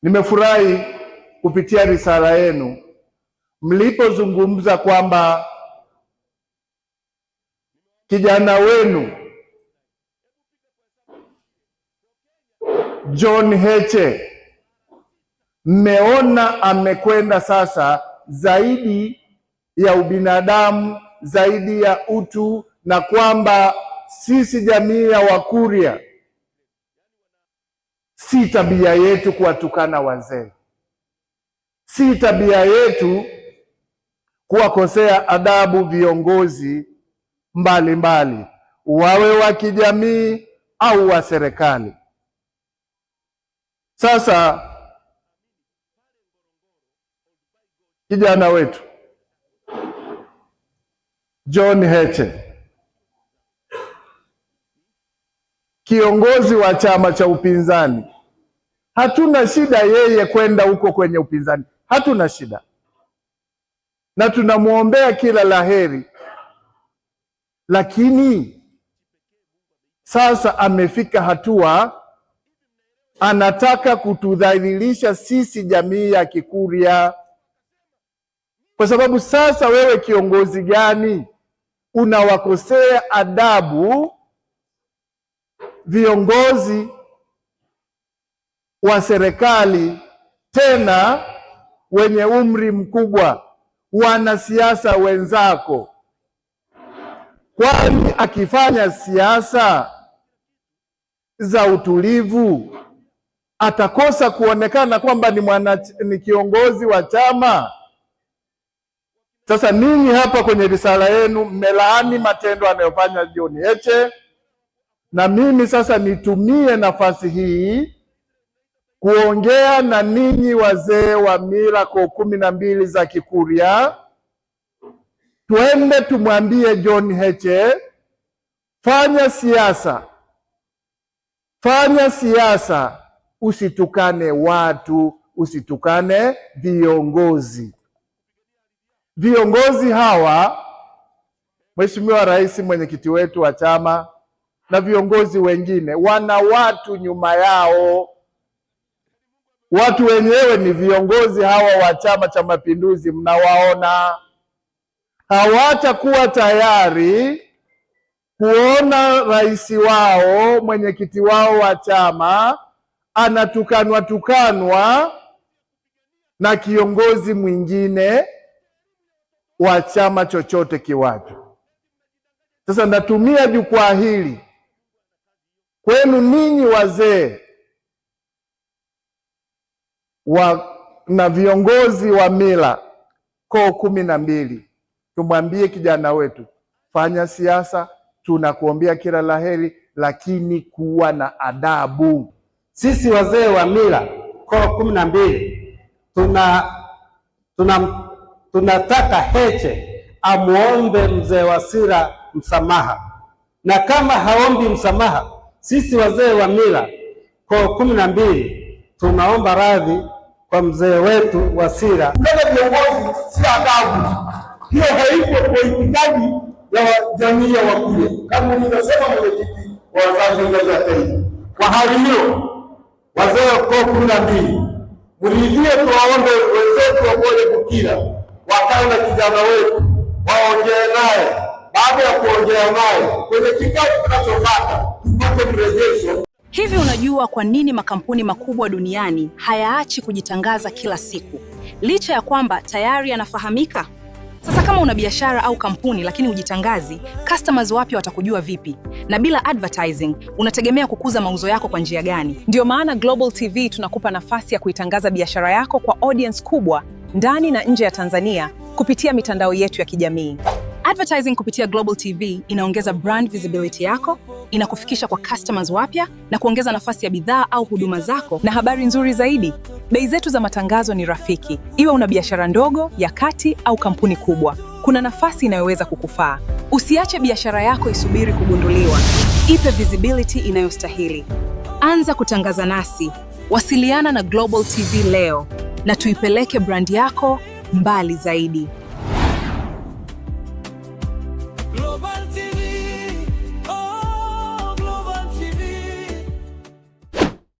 Nimefurahi kupitia risala yenu mlipozungumza kwamba kijana wenu John Heche mmeona amekwenda sasa zaidi ya ubinadamu, zaidi ya utu, na kwamba sisi jamii ya Wakurya si tabia yetu kuwatukana wazee, si tabia yetu kuwakosea adabu viongozi mbalimbali, wawe wa kijamii au wa serikali. Sasa kijana wetu John Heche, kiongozi wa chama cha upinzani, hatuna shida yeye kwenda huko kwenye upinzani, hatuna shida, na tunamwombea kila laheri. Lakini sasa amefika hatua anataka kutudhalilisha sisi jamii ya Kikurya, kwa sababu sasa wewe kiongozi gani unawakosea adabu viongozi wa serikali, tena wenye umri mkubwa, wanasiasa wenzako? Kwani akifanya siasa za utulivu atakosa kuonekana kwamba ni kiongozi wa chama? Sasa ninyi hapa kwenye risala yenu mmelaani matendo anayofanya John Heche, na mimi sasa nitumie nafasi hii kuongea na ninyi wazee wa mila koo 12 za Kikurya. Twende tumwambie John Heche, fanya siasa, usitukane watu, usitukane viongozi. Viongozi hawa, Mheshimiwa Rais, mwenyekiti wetu wa chama na viongozi wengine, wana watu nyuma yao. Watu wenyewe ni viongozi hawa wa Chama cha Mapinduzi, mnawaona. Hawatakuwa tayari kuona rais wao, mwenyekiti wao wa chama anatukanwa na kiongozi mwingine wa chama chochote kiwatu. Sasa natumia jukwaa hili kwenu ninyi wazee na viongozi wa mila koo 12, tumwambie kijana wetu, fanya siasa, tunakuombea kila laheri, lakini kuwa na adabu. Sisi wazee wa mila koo 12 tunataka Heche amuombe mzee Wasira msamaha, na kama haombi msamaha, sisi wazee wa mila koo 12 tunaomba radhi kwa mzee wetu Wasira. Kama viongozi si adabu, hiyo haipo kwa itikadi ya jamii ya Wakurya, kama nilivyosema mwenyekiti wa wazazi ngazi ya taifa. Kwa hali hiyo, wazee wa koo 12 mridhie tuwaombe wenzetu wa Bukira wakae na kijana wetu, waongee naye. Baada ya kuongea naye kwenye kikao kinachofuata tupate mrejesho. Hivi unajua kwa nini makampuni makubwa duniani hayaachi kujitangaza kila siku, licha ya kwamba tayari yanafahamika? Sasa kama una biashara au kampuni lakini hujitangazi, customers wapya watakujua vipi? Na bila advertising, unategemea kukuza mauzo yako kwa njia gani? Ndio maana Global TV tunakupa nafasi ya kuitangaza biashara yako kwa audience kubwa ndani na nje ya Tanzania kupitia mitandao yetu ya kijamii. Advertising kupitia Global TV inaongeza brand visibility yako, inakufikisha kwa customers wapya na kuongeza nafasi ya bidhaa au huduma zako. Na habari nzuri zaidi, bei zetu za matangazo ni rafiki. Iwe una biashara ndogo, ya kati au kampuni kubwa, kuna nafasi inayoweza kukufaa. Usiache biashara yako isubiri kugunduliwa. Ipe visibility inayostahili. Anza kutangaza nasi. Wasiliana na Global TV leo na tuipeleke brand yako mbali zaidi.